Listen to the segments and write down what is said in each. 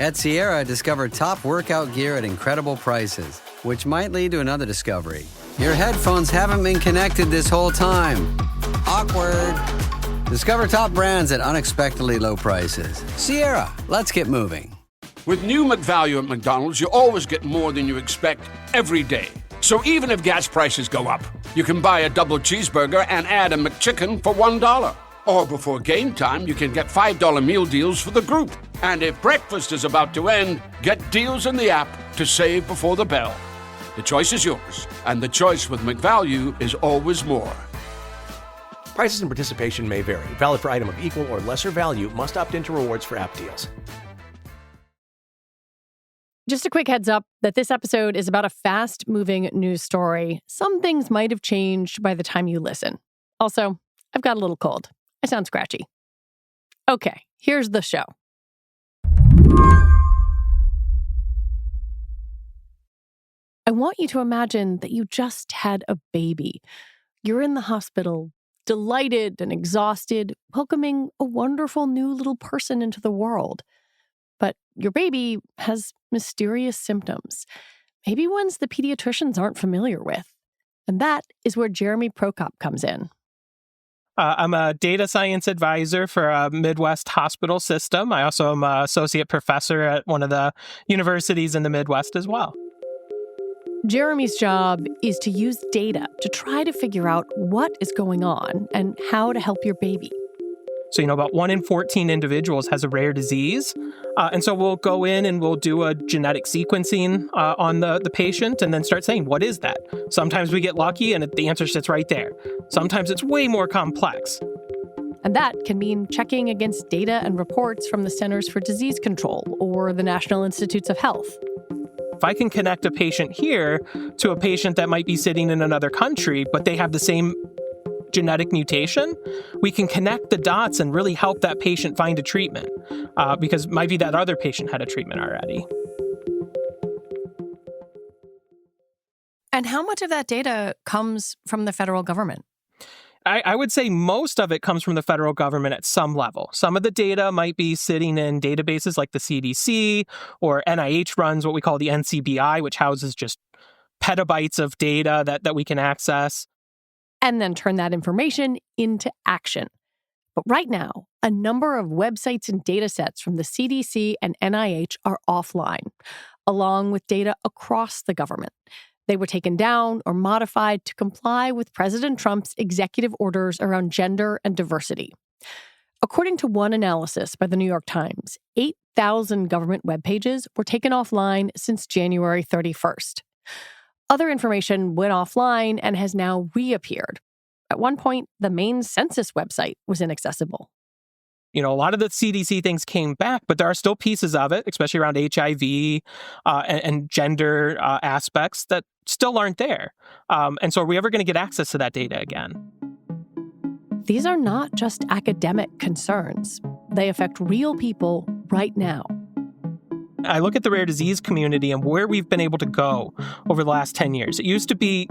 At Sierra, discover top workout gear at incredible prices, which might lead to another discovery. Your headphones haven't been connected this whole time. Awkward. Discover top brands at unexpectedly low prices. Sierra, let's get moving. With new McValue at McDonald's, you always get more than you expect every day. So even if gas prices go up, you can buy a double cheeseburger and add a McChicken for $1. Or before game time, you can get $5 meal deals for the group. And if breakfast is about to end, get deals in the app to save before the bell. The choice is yours, and the choice with McValue is always more. Prices and participation may vary. Valid for item of equal or lesser value. Must opt into rewards for app deals. Just a quick heads up that this episode is about a fast-moving news story. Some things might have changed by the time you listen. Also, I've got a little cold. I sound scratchy. Okay, here's the show. I want you to imagine that you just had a baby. You're in the hospital, delighted and exhausted, welcoming a wonderful new little person into the world. But your baby has mysterious symptoms, maybe ones the pediatricians aren't familiar with. And that is where Jeremy Prokop comes in. I'm a data science advisor for a Midwest hospital system. I also am an associate professor at one of the universities in the Midwest as well. Jeremy's job is to use data to try to figure out what is going on and how to help your baby. So, about 1 in 14 individuals has a rare disease. And so we'll go in and we'll do a genetic sequencing on the patient and then start saying, what is that? Sometimes we get lucky and the answer sits right there. Sometimes it's way more complex. And that can mean checking against data and reports from the Centers for Disease Control or the National Institutes of Health. If I can connect a patient here to a patient that might be sitting in another country, but they have the same genetic mutation, we can connect the dots and really help that patient find a treatment because maybe that other patient had a treatment already. And how much of that data comes from the federal government? I would say most of it comes from the federal government at some level. Some of the data might be sitting in databases like the CDC, or NIH runs what we call the NCBI, which houses just petabytes of data that we can access. And then turn that information into action. But right now, a number of websites and data sets from the CDC and NIH are offline, along with data across the government. They were taken down or modified to comply with President Trump's executive orders around gender and diversity. According to one analysis by the New York Times, 8,000 government web pages were taken offline since January 31st. Other information went offline and has now reappeared. At one point, the main census website was inaccessible. A lot of the CDC things came back, but there are still pieces of it, especially around HIV and gender aspects that still aren't there. And so are we ever going to get access to that data again? These are not just academic concerns. They affect real people right now. I look at the rare disease community and where we've been able to go over the last 10 years. It used to be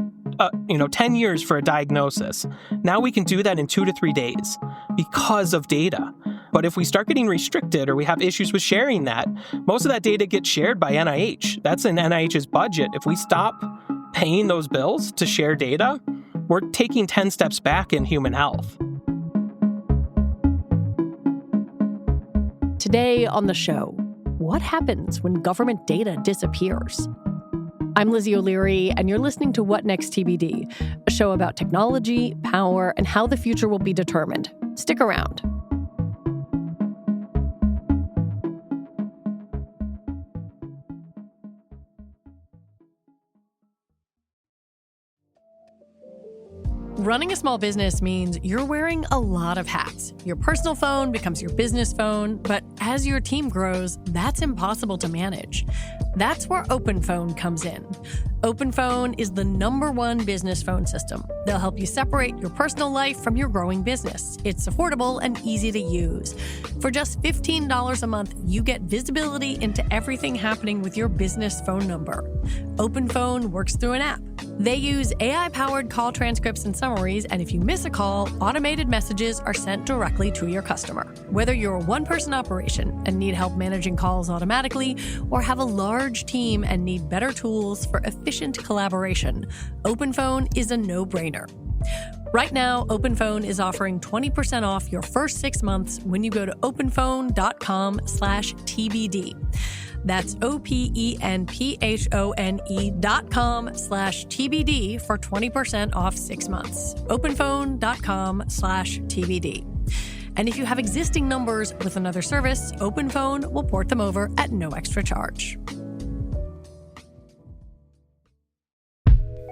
10 years for a diagnosis. Now we can do that in 2 to 3 days because of data. But if we start getting restricted or we have issues with sharing that, most of that data gets shared by NIH. That's in NIH's budget. If we stop paying those bills to share data, we're taking 10 steps back in human health. Today on the show, what happens when government data disappears? I'm Lizzie O'Leary, and you're listening to What Next TBD, a show about technology, power, and how the future will be determined. Stick around. Running a small business means you're wearing a lot of hats. Your personal phone becomes your business phone, but as your team grows, that's impossible to manage. That's where OpenPhone comes in. OpenPhone is the #1 business phone system. They'll help you separate your personal life from your growing business. It's affordable and easy to use. For just $15 a month, you get visibility into everything happening with your business phone number. OpenPhone works through an app. They use AI-powered call transcripts and summaries, and if you miss a call, automated messages are sent directly to your customer. Whether you're a one-person operation and need help managing calls automatically, or have a large team and need better tools for efficient collaboration, OpenPhone is a no-brainer. Right now, OpenPhone is offering 20% off your first 6 months when you go to openphone.com/TBD. That's openphone.com/TBD for 20% off 6 months. openphone.com/TBD. And if you have existing numbers with another service, OpenPhone will port them over at no extra charge.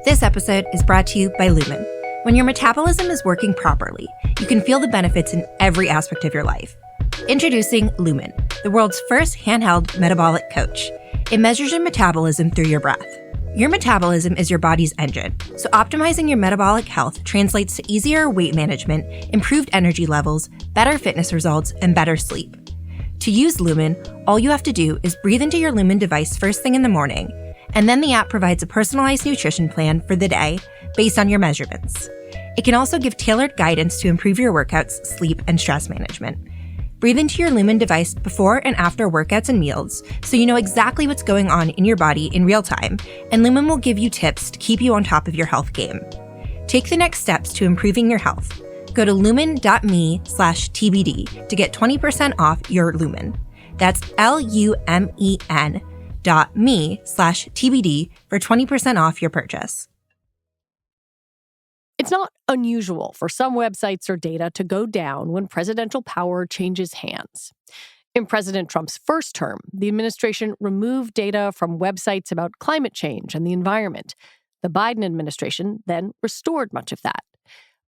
This episode is brought to you by Lumen. When your metabolism is working properly, you can feel the benefits in every aspect of your life. Introducing Lumen, the world's first handheld metabolic coach. It measures your metabolism through your breath. Your metabolism is your body's engine, so optimizing your metabolic health translates to easier weight management, improved energy levels, better fitness results, and better sleep. To use Lumen, all you have to do is breathe into your Lumen device first thing in the morning, and then the app provides a personalized nutrition plan for the day based on your measurements. It can also give tailored guidance to improve your workouts, sleep, and stress management. Breathe into your Lumen device before and after workouts and meals so you know exactly what's going on in your body in real time, and Lumen will give you tips to keep you on top of your health game. Take the next steps to improving your health. Go to lumen.me/TBD to get 20% off your Lumen. That's lumen.me/TBD for 20% off your purchase. It's not unusual for some websites or data to go down when presidential power changes hands. In President Trump's first term, the administration removed data from websites about climate change and the environment. The Biden administration then restored much of that.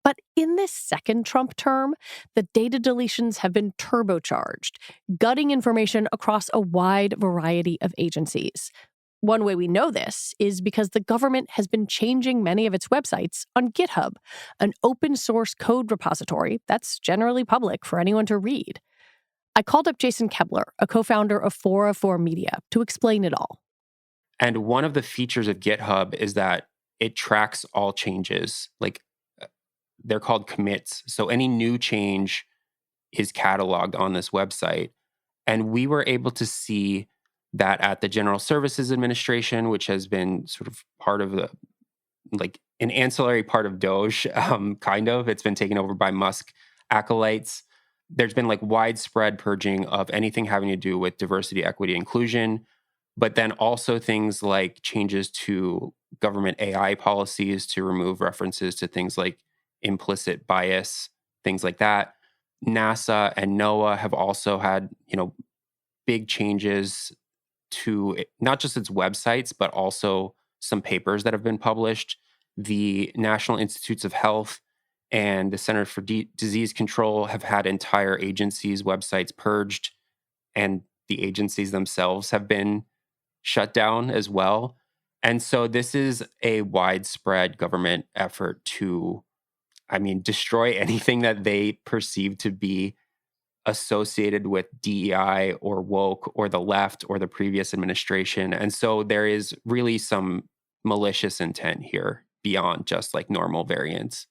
But in this second Trump term, the data deletions have been turbocharged, gutting information across a wide variety of agencies. One way we know this is because the government has been changing many of its websites on GitHub, an open source code repository that's generally public for anyone to read. I called up Jason Koebler, a co-founder of 404 Media, to explain it all. And one of the features of GitHub is that it tracks all changes. Like, they're called commits. So any new change is cataloged on this website. And we were able to see that at the General Services Administration, which has been sort of part of the, like, an ancillary part of Doge, kind of. It's been taken over by Musk acolytes. There's been like widespread purging of anything having to do with diversity, equity, inclusion, but then also things like changes to government AI policies to remove references to things like implicit bias, things like that. NASA and NOAA have also had, big changes to not just its websites, but also some papers that have been published. The National Institutes of Health and the Center for Disease Control have had entire agencies' websites purged, and the agencies themselves have been shut down as well. And so this is a widespread government effort to, destroy anything that they perceive to be associated with DEI or woke or the left or the previous administration. And so there is really some malicious intent here beyond just like normal variance.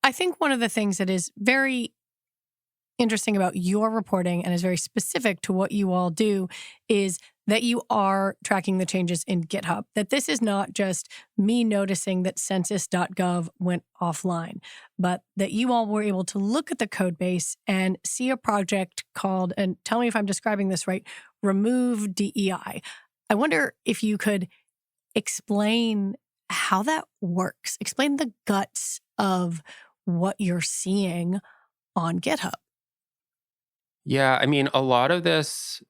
I think one of the things that is very interesting about your reporting and is very specific to what you all do is that you are tracking the changes in GitHub, that this is not just me noticing that census.gov went offline, but that you all were able to look at the code base and see a project called, and tell me if I'm describing this right, Remove DEI. I wonder if you could explain how that works. Explain the guts of what you're seeing on GitHub. Yeah, a lot of this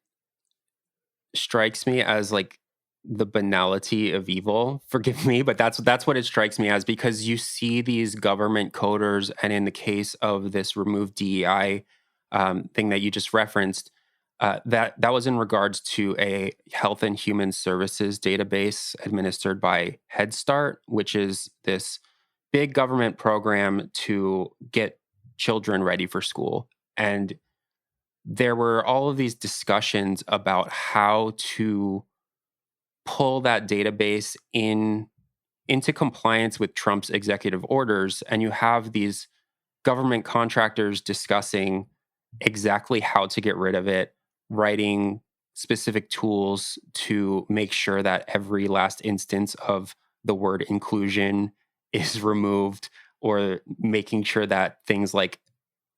strikes me as like the banality of evil. Forgive me, but that's what it strikes me as, because you see these government coders, and in the case of this Remove DEI thing that you just referenced, That was in regards to a Health and Human Services database administered by Head Start, which is this big government program to get children ready for school. And there were all of these discussions about how to pull that database into compliance with Trump's executive orders. And you have these government contractors discussing exactly how to get rid of it, writing specific tools to make sure that every last instance of the word inclusion is removed, or making sure that things like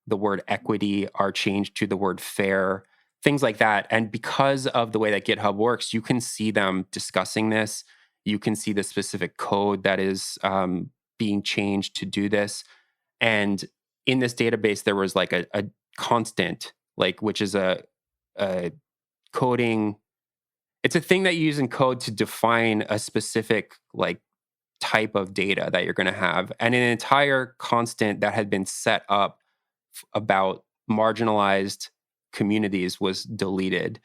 the word equity are changed to the word fair, things like that. And because of the way that GitHub works, you can see them discussing this. You can see the specific code that is being changed to do this. And in this database, there was like a constant, like, which is a coding. It's a thing that you use in code to define a specific like type of data that you're going to have. And an entire constant that had been set up about marginalized communities was deleted.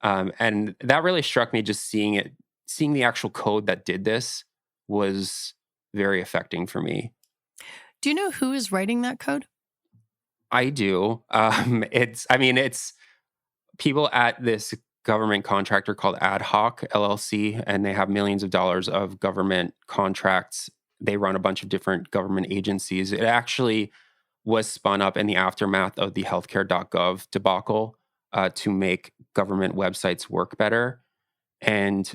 And that really struck me, just seeing the actual code that did this was very affecting for me. Do you know who is writing that code? I do. It's people at this government contractor called Ad Hoc LLC, and they have millions of dollars of government contracts. They run a bunch of different government agencies. It actually was spun up in the aftermath of the healthcare.gov debacle to make government websites work better. And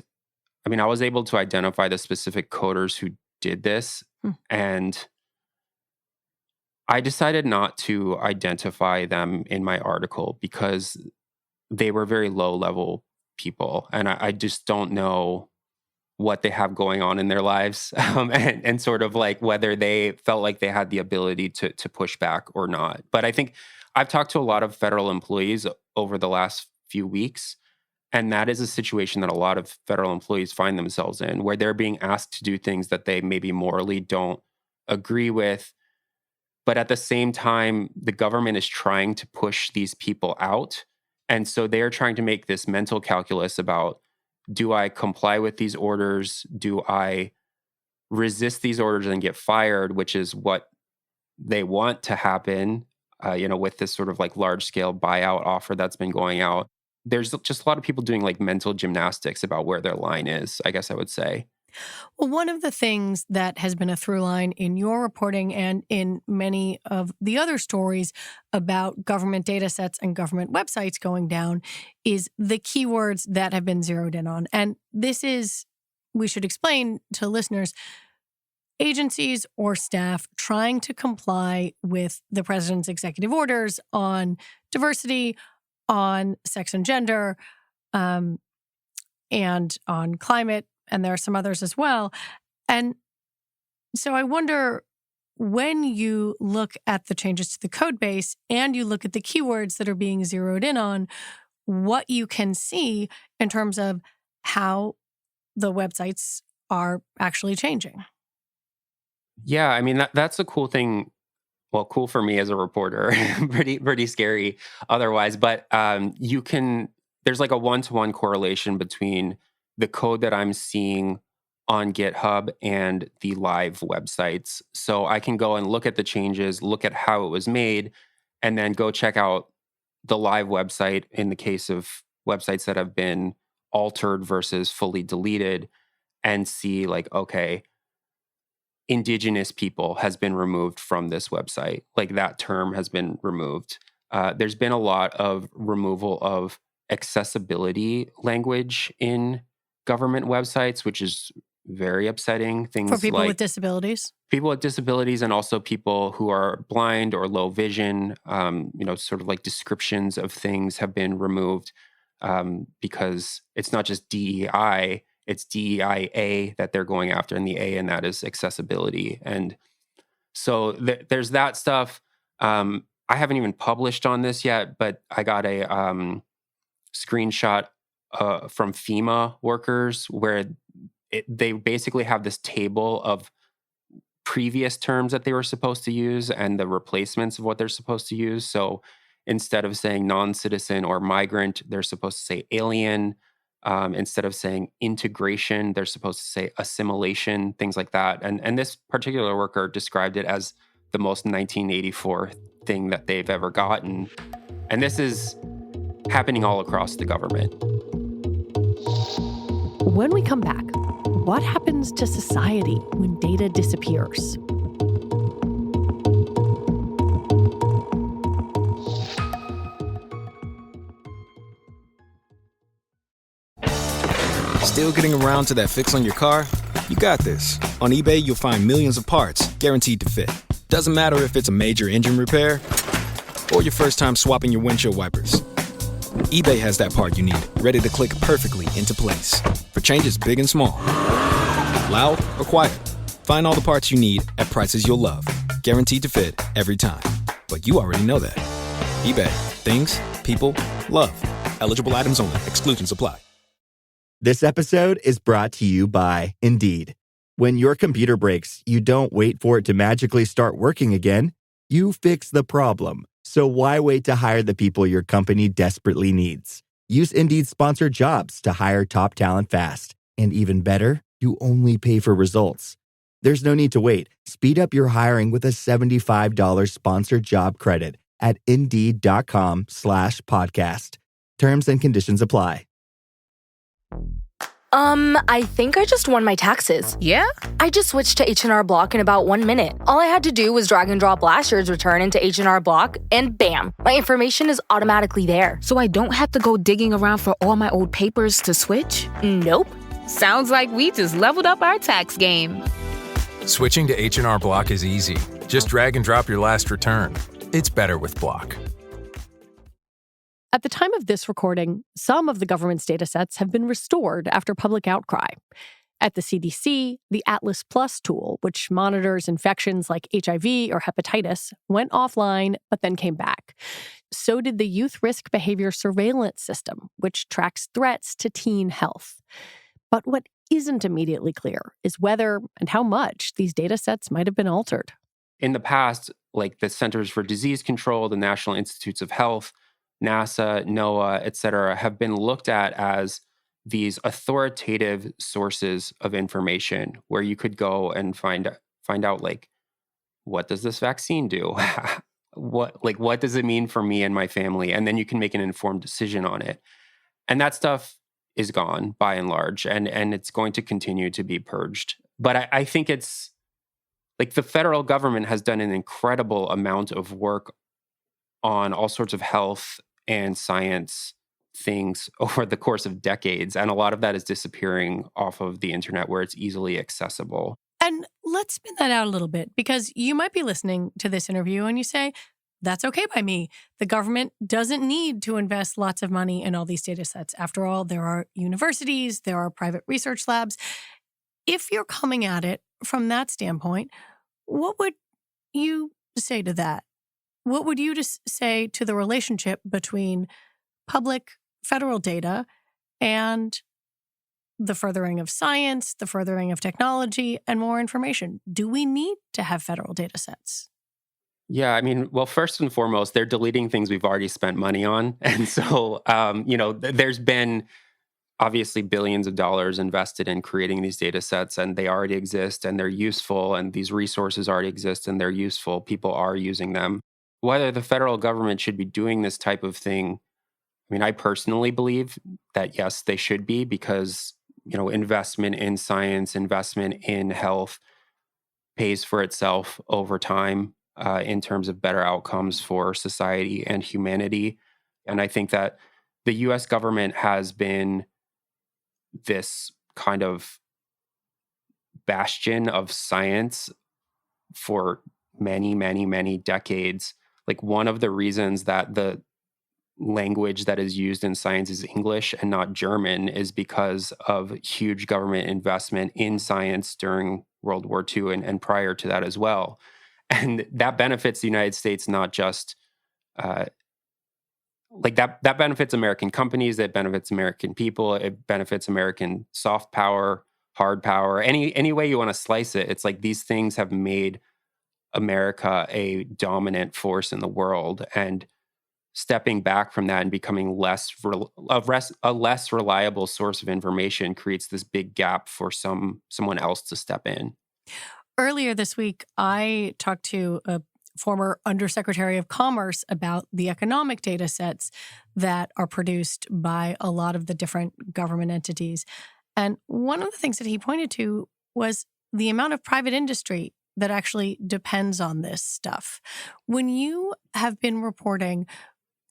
I mean, I was able to identify the specific coders who did this, and I decided not to identify them in my article because they were very low-level people, and I just don't know what they have going on in their lives, and sort of like whether they felt like they had the ability to push back or not. But I think I've talked to a lot of federal employees over the last few weeks, and that is a situation that a lot of federal employees find themselves in, where they're being asked to do things that they maybe morally don't agree with. But at the same time, the government is trying to push these people out. And so they're trying to make this mental calculus about, do I comply with these orders? Do I resist these orders and get fired, which is what they want to happen, with this sort of like large scale buyout offer that's been going out. There's just a lot of people doing like mental gymnastics about where their line is, I guess I would say. Well, one of the things that has been a through line in your reporting and in many of the other stories about government data sets and government websites going down is the keywords that have been zeroed in on. And this is, we should explain to listeners, agencies or staff trying to comply with the president's executive orders on diversity, on sex and gender, and on climate. And there are some others as well. And so I wonder, when you look at the changes to the code base and you look at the keywords that are being zeroed in on, what you can see in terms of how the websites are actually changing. Yeah, I mean, that's a cool thing. Well, cool for me as a reporter, pretty scary otherwise. But there's like a one-to-one correlation between the code that I'm seeing on GitHub and the live websites. So I can go and look at the changes, look at how it was made, and then go check out the live website in the case of websites that have been altered versus fully deleted, and see like, okay, indigenous people has been removed from this website. Like that term has been removed. There's been a lot of removal of accessibility language in government websites, which is very upsetting. Things for people like with disabilities? People with disabilities, and also people who are blind or low vision, sort of like descriptions of things have been removed because it's not just DEI, it's DEIA that they're going after, and the A in that is accessibility. And so there's that stuff. I haven't even published on this yet, but I got a screenshot from FEMA workers where they basically have this table of previous terms that they were supposed to use and the replacements of what they're supposed to use. So Instead of saying non-citizen or migrant, they're supposed to say alien. Instead of saying integration, they're supposed to say assimilation, things like that. And this particular worker described it as the most 1984 thing that they've ever gotten. And this is happening all across the government. When we come back, what happens to society when data disappears? Still getting around to that fix on your car? You got this. On eBay, you'll find millions of parts guaranteed to fit. Doesn't matter if it's a major engine repair or your first time swapping your windshield wipers. eBay has that part you need, ready to click perfectly into place for changes big and small. Loud or quiet, find all the parts you need at prices you'll love. Guaranteed to fit every time. But you already know that. eBay. Things, people, love. Eligible items only. Exclusions apply. This episode is brought to you by Indeed. When your computer breaks, you don't wait for it to magically start working again. You fix the problem. So why wait to hire the people your company desperately needs? Use Indeed's sponsored jobs to hire top talent fast. And even better, you only pay for results. There's no need to wait. Speed up your hiring with a $75 sponsored job credit at Indeed.com/podcast. Terms and conditions apply. I think I just won my taxes. Yeah? I just switched to H&R Block in about 1 minute. All I had to do was drag and drop last year's return into H&R Block, and bam, my information is automatically there. So I don't have to go digging around for all my old papers to switch? Nope. Sounds like we just leveled up our tax game. Switching to H&R Block is easy. Just drag and drop your last return. It's better with Block. At the time of this recording, some of the government's datasets have been restored after public outcry. At the CDC, the Atlas Plus tool, which monitors infections like HIV or hepatitis, went offline but then came back. So did the Youth Risk Behavior Surveillance System, which tracks threats to teen health. But what isn't immediately clear is whether and how much these datasets might have been altered. In the past, like the Centers for Disease Control, the National Institutes of Health, NASA, NOAA, et cetera, have been looked at as these authoritative sources of information where you could go and find out, like, what does this vaccine do? What does it mean for me and my family? And then you can make an informed decision on it. And that stuff is gone by and large, and it's going to continue to be purged. But I think it's like the federal government has done an incredible amount of work on all sorts of health and science things over the course of decades. And a lot of that is disappearing off of the internet where it's easily accessible. And let's spin that out a little bit, because you might be listening to this interview and you say, that's okay by me. The government doesn't need to invest lots of money in all these data sets. After all, there are universities, there are private research labs. If you're coming at it from that standpoint, what would you say to that? What would you say to the relationship between public federal data and the furthering of science, the furthering of technology, and more information? Do we need to have federal data sets? Yeah, I mean, well, first and foremost, they're deleting things we've already spent money on. And so, there's been obviously billions of dollars invested in creating these data sets, and they already exist and they're useful, and these resources already exist and they're useful. People are using them. Whether the federal government should be doing this type of thing, I mean, I personally believe that yes, they should be, because, investment in science, investment in health pays for itself over time in terms of better outcomes for society and humanity. And I think that the US government has been this kind of bastion of science for many, many, many decades. Like, one of the reasons that the language that is used in science is English and not German is because of huge government investment in science during World War II and prior to that as well. And that benefits the United States, not just that benefits American companies, that benefits American people, it benefits American soft power, hard power, any way you want to slice it. It's like these things have made America a dominant force in the world. And stepping back from that and becoming a less reliable source of information creates this big gap for someone else to step in. Earlier this week, I talked to a former Undersecretary of Commerce about the economic data sets that are produced by a lot of the different government entities. And one of the things that he pointed to was the amount of private industry that actually depends on this stuff. When you have been reporting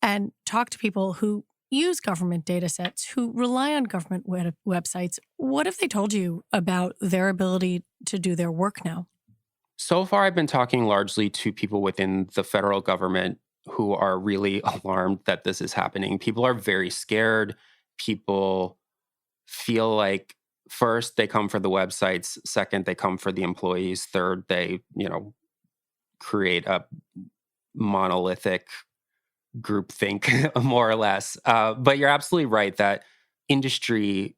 and talk to people who use government data sets, who rely on government websites, what have they told you about their ability to do their work now? So far, I've been talking largely to people within the federal government who are really alarmed that this is happening. People are very scared. People feel like, first, they come for the websites. Second, they come for the employees. Third, they, create a monolithic groupthink, more or less. But you're absolutely right that industry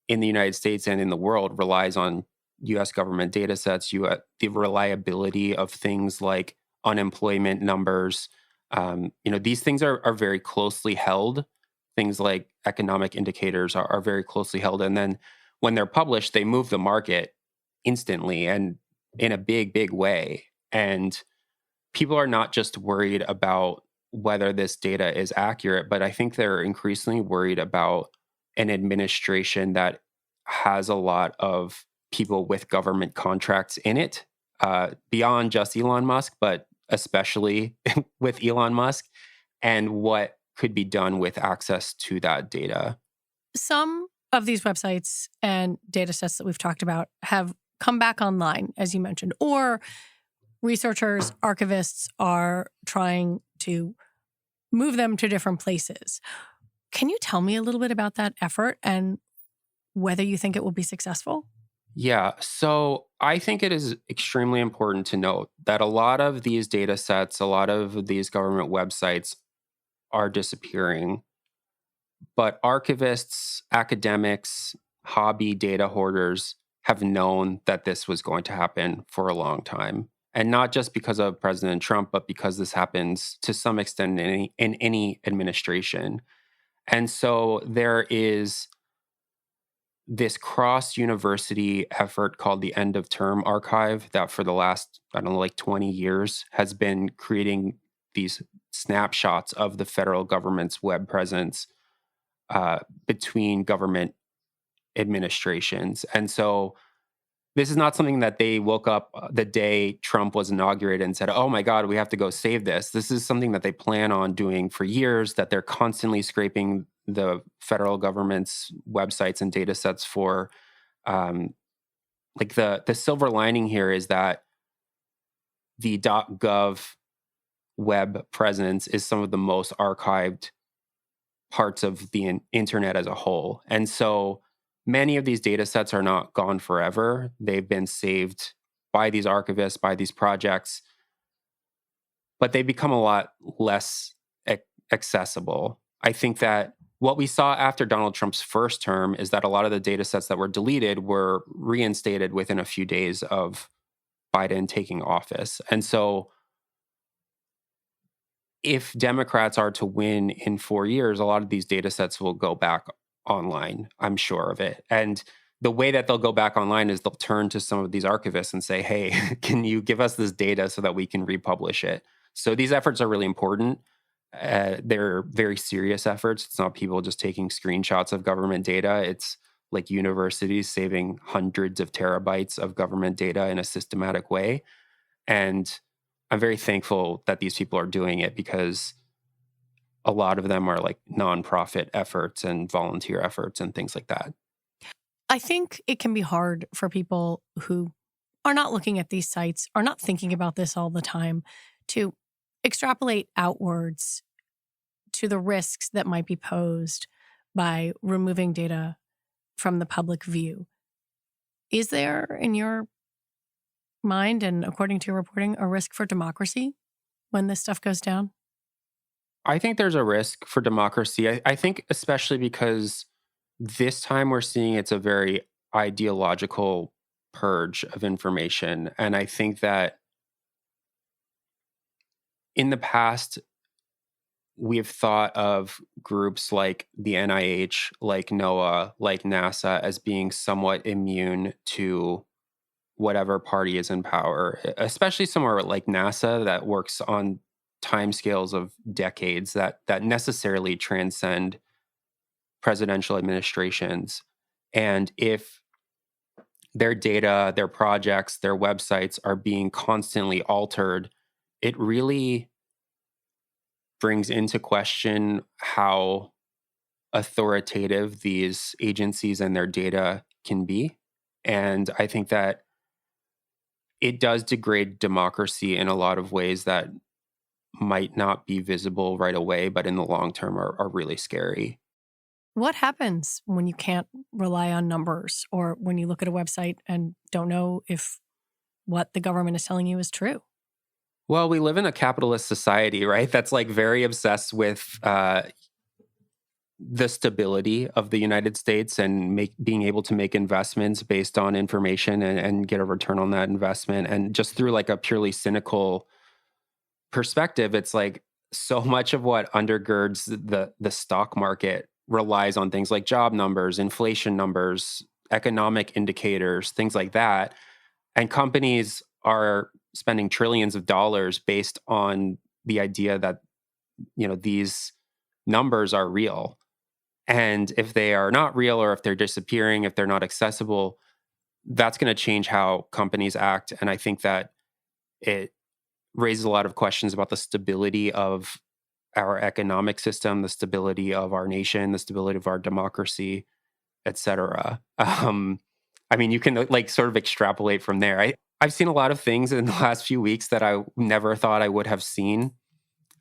in the United States and in the world relies on U.S. government data sets, the reliability of things like unemployment numbers. These things are very closely held. Things like economic indicators are very closely held. And then when they're published, they move the market instantly and in a big, big way. And people are not just worried about whether this data is accurate, but I think they're increasingly worried about an administration that has a lot of people with government contracts in it, beyond just Elon Musk, but especially with Elon Musk, and what could be done with access to that data. Some of these websites and data sets that we've talked about have come back online, as you mentioned, or researchers, archivists are trying to move them to different places. Can you tell me a little bit about that effort and whether you think it will be successful? Yeah, so I think it is extremely important to note that a lot of these data sets, a lot of these government websites are disappearing. But archivists, academics, hobby data hoarders have known that this was going to happen for a long time. And not just because of President Trump, but because this happens to some extent in any administration. And so there is this cross-university effort called the End of Term Archive that for the last, 20 years has been creating these snapshots of the federal government's web presence between government administrations. And so this is not something that they woke up the day Trump was inaugurated and said, oh my God, we have to go save this. This is something that they plan on doing for years, that they're constantly scraping the federal government's websites and data sets for. The silver lining here is that the .gov web presence is some of the most archived parts of the internet as a whole. And so many of these data sets are not gone forever. They've been saved by these archivists, by these projects, but they become a lot less accessible. I think that what we saw after Donald Trump's first term is that a lot of the data sets that were deleted were reinstated within a few days of Biden taking office. And so if Democrats are to win in 4 years, a lot of these data sets will go back online. I'm sure of it. And the way that they'll go back online is they'll turn to some of these archivists and say, hey, can you give us this data so that we can republish it? So these efforts are really important. They're very serious efforts. It's not people just taking screenshots of government data. It's like universities saving hundreds of terabytes of government data in a systematic way. And I'm very thankful that these people are doing it because a lot of them are like nonprofit efforts and volunteer efforts and things like that. I think it can be hard for people who are not looking at these sites, are not thinking about this all the time, to extrapolate outwards to the risks that might be posed by removing data from the public view. Is there, in your mind and according to your reporting, a risk for democracy when this stuff goes down? I think there's a risk for democracy. I think especially because this time we're seeing it's a very ideological purge of information. And I think that in the past, we've thought of groups like the NIH, like NOAA, like NASA as being somewhat immune to whatever party is in power, especially somewhere like NASA that works on timescales of decades that necessarily transcend presidential administrations. And if their data, their projects, their websites are being constantly altered, it really brings into question how authoritative these agencies and their data can be. And I think that it does degrade democracy in a lot of ways that might not be visible right away, but in the long term are really scary. What happens when you can't rely on numbers, or when you look at a website and don't know if what the government is telling you is true? Well, we live in a capitalist society, right? That's like very obsessed with the stability of the United States and being able to make investments based on information and get a return on that investment. And just through like a purely cynical perspective, it's like so much of what undergirds the stock market relies on things like job numbers, inflation numbers, economic indicators, things like that. And companies are spending trillions of dollars based on the idea that, you know, these numbers are real. And if they are not real, or if they're disappearing, if they're not accessible, that's going to change how companies act. And I think that it raises a lot of questions about the stability of our economic system, the stability of our nation, the stability of our democracy, et cetera. I mean, you can like sort of extrapolate from there. I've seen a lot of things in the last few weeks that I never thought I would have seen.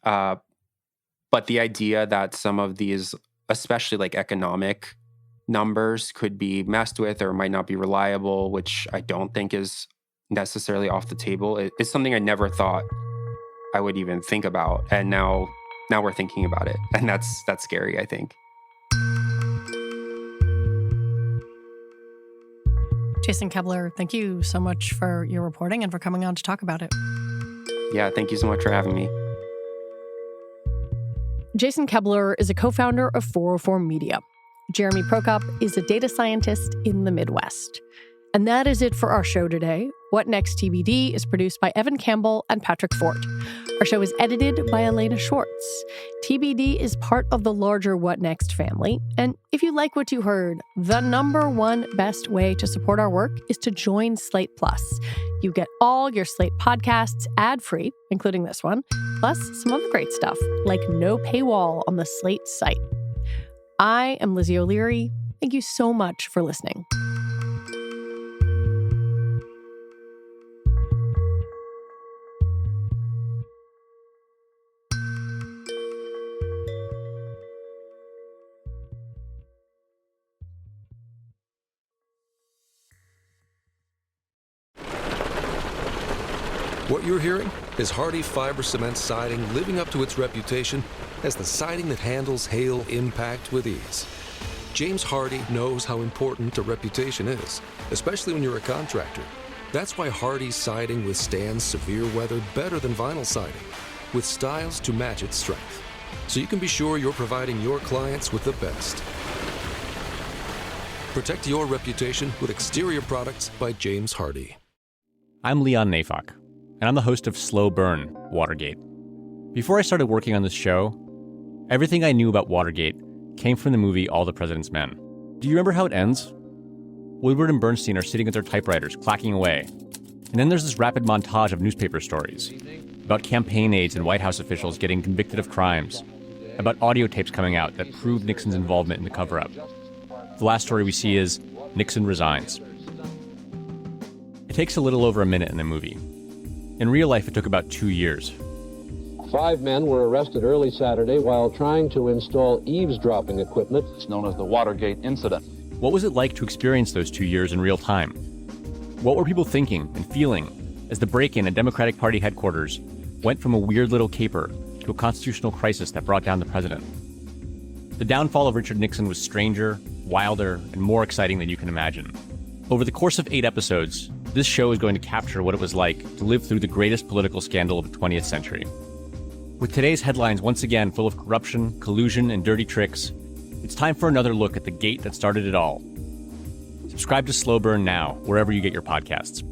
But the idea that some of these, especially like economic numbers, could be messed with or might not be reliable, which I don't think is necessarily off the table, is something I never thought I would even think about. And now we're thinking about it. And that's scary, I think. Jason Koebler, thank you so much for your reporting and for coming on to talk about it. Yeah, thank you so much for having me. Jason Koebler is a co-founder of 404 Media. Jeremy Prokop is a data scientist in the Midwest. And that is it for our show today. What Next TBD is produced by Evan Campbell and Patrick Fort. Our show is edited by Elena Schwartz. TBD is part of the larger What Next family. And if you like what you heard, the number one best way to support our work is to join Slate Plus. You get all your Slate podcasts ad-free, including this one, plus some other great stuff, like no paywall on the Slate site. I am Lizzie O'Leary. Thank you so much for listening. What you're hearing is Hardie Fiber Cement Siding living up to its reputation as the siding that handles hail impact with ease. James Hardie knows how important a reputation is, especially when you're a contractor. That's why Hardie Siding withstands severe weather better than vinyl siding, with styles to match its strength. So you can be sure you're providing your clients with the best. Protect your reputation with exterior products by James Hardie. I'm Leon Nafok, and I'm the host of Slow Burn, Watergate. Before I started working on this show, everything I knew about Watergate came from the movie All the President's Men. Do you remember how it ends? Woodward and Bernstein are sitting at their typewriters, clacking away. And then there's this rapid montage of newspaper stories about campaign aides and White House officials getting convicted of crimes, about audio tapes coming out that prove Nixon's involvement in the cover-up. The last story we see is Nixon resigns. It takes a little over a minute in the movie. In real life, it took about 2 years. 5 men were arrested early Saturday while trying to install eavesdropping equipment. It's known as the Watergate incident. What was it like to experience those 2 years in real time? What were people thinking and feeling as the break-in at Democratic Party headquarters went from a weird little caper to a constitutional crisis that brought down the president? The downfall of Richard Nixon was stranger, wilder, and more exciting than you can imagine. Over the course of 8 episodes, this show is going to capture what it was like to live through the greatest political scandal of the 20th century. With today's headlines once again full of corruption, collusion, and dirty tricks, it's time for another look at the gate that started it all. Subscribe to Slow Burn now, wherever you get your podcasts.